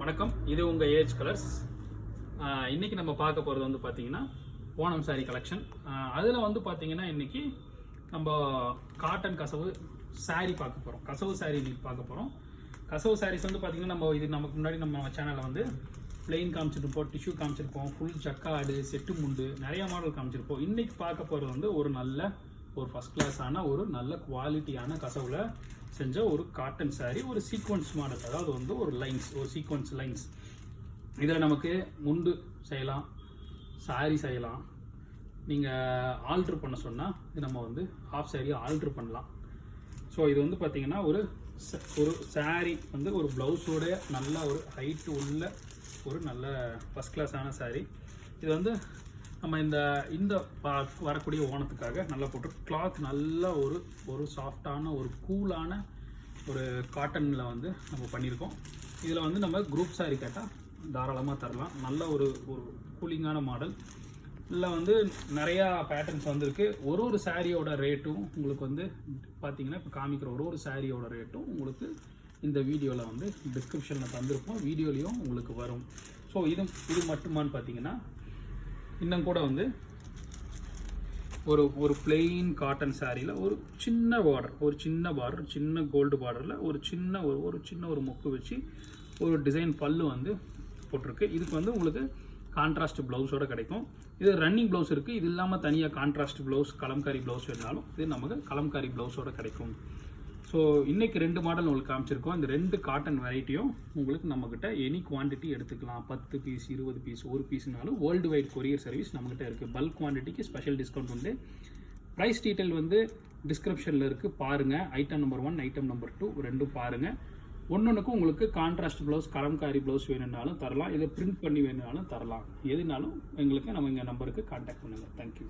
வணக்கம், இது உங்கள் ஏஜ் கலர்ஸ். இன்றைக்கி நம்ம பார்க்க போகிறது வந்து பார்த்திங்கன்னா ஓணம் சாரீ கலெக்ஷன். அதில் வந்து பார்த்திங்கன்னா இன்றைக்கி நம்ம காட்டன் கசவு சாரீ பார்க்க போகிறோம். கசவு சாரீ இன்றைக்கி பார்க்க போகிறோம். கசவு சாரீஸ் வந்து பார்த்திங்கன்னா நமக்கு முன்னாடி நம்ம சேனலில் வந்து பிளெயின் காமிச்சிருப்போம், டிஷ்யூ காமிச்சிருப்போம், ஃபுல் ஜக்காடு, செட்டு முண்டு, நிறைய மாடல் காமிச்சிருப்போம். இன்றைக்கி பார்க்க போகிறது வந்து ஒரு ஃபஸ்ட் கிளாஸான ஒரு நல்ல குவாலிட்டியான கசவில் செஞ்ச ஒரு காட்டன் சாரீ, ஒரு சீக்வன்ஸ் மாடல். அதாவது வந்து ஒரு சீக்வன்ஸ் லைன்ஸ். இதில் நமக்கு முண்டு செய்யலாம், சாரீ செய்யலாம். நீங்கள் ஆல்ட்ரு பண்ண சொன்னால் இது நம்ம வந்து ஹாஃப் சாரியை ஆல்ட்ரு பண்ணலாம். ஸோ இது வந்து பார்த்திங்கன்னா ஒரு சாரீ வந்து ஒரு ப்ளவுஸோட நல்ல ஒரு ஹைட்டு உள்ள ஒரு நல்ல ஃபஸ்ட் கிளாஸான சாரீ. இது வந்து நம்ம இந்த வரக்கூடிய ஓணத்துக்காக நல்லா போட்டு கிளாத் நல்ல ஒரு சாஃப்டான ஒரு கூலான ஒரு காட்டனில் வந்து நம்ம பண்ணியிருக்கோம். இதில் வந்து நம்ம குரூப் சாரீ கேட்டால் தாராளமாக தரலாம். நல்ல ஒரு கூலிங்கான மாடல். இதில் வந்து நிறையா பேட்டர்ன்ஸ் வந்துருக்கு. ஒரு சாரியோட ரேட்டும் உங்களுக்கு வந்து பார்த்திங்கன்னா இப்போ காமிக்கிற ஒரு சாரியோட ரேட்டும் உங்களுக்கு இந்த வீடியோவில் வந்து டிஸ்கிரிப்ஷனில் தந்திருப்போம், வீடியோலையும் உங்களுக்கு வரும். ஸோ இது மட்டுமான்னு பார்த்தீங்கன்னா இன்னும் கூட வந்து ஒரு பிளெயின் காட்டன் சாரியில் ஒரு சின்ன பார்டர், சின்ன கோல்டு பார்டரில் ஒரு சின்ன மொக்கு வச்சு ஒரு டிசைன் பல்லு வந்து போட்டிருக்கு. இதுக்கு வந்து உங்களுக்கு கான்ட்ராஸ்ட் ப்ளவுஸோடு கிடைக்கும். இது ரன்னிங் ப்ளவுஸ் இருக்குது. இது இல்லாமல் தனியாக கான்ட்ராஸ்ட் ப்ளவுஸ், கலம்காரி ப்ளவுஸ் வேணாலும் இது நமக்கு கலம்காரி ப்ளவுஸோடு கிடைக்கும். ஸோ இன்றைக்கி 2 மாடல் உங்களுக்கு காமிச்சிருக்கோம். இந்த 2 காட்டன் வெரைட்டியும் உங்களுக்கு நம்மக்கிட்ட எனி குவான்டிட்டி எடுத்துக்கலாம். 10 பீஸ், 20 பீஸ், 1 பீஸ்னாலும் வேர்ல்டு வைட் கொரியர் சர்வீஸ் நம்மக்கிட்ட இருக்குது. பல்க் குவான்டிட்டிக்கு ஸ்பெஷல் டிஸ்கவுண்ட் உண்டு. ப்ரைஸ் டீட்டெயில் வந்து டிஸ்கிரிப்ஷனில் இருக்குது, பாருங்கள். ஐட்டம் நம்பர் 1, ஐட்டம் நம்பர் 2 ரெண்டும் பாருங்கள். ஒன்றுக்கும் உங்களுக்கு கான்ட்ராஸ்ட் ப்ளவுஸ், கலம்காரி ப்ளவுஸ் வேணும்னாலும் தரலாம், இதை பிரிண்ட் பண்ணி வேணும்னாலும் தரலாம். எதுனாலும் எங்களுக்கு நம்ம இங்கே நம்பருக்கு கான்டாக்ட் பண்ணுங்கள். தேங்க்யூ.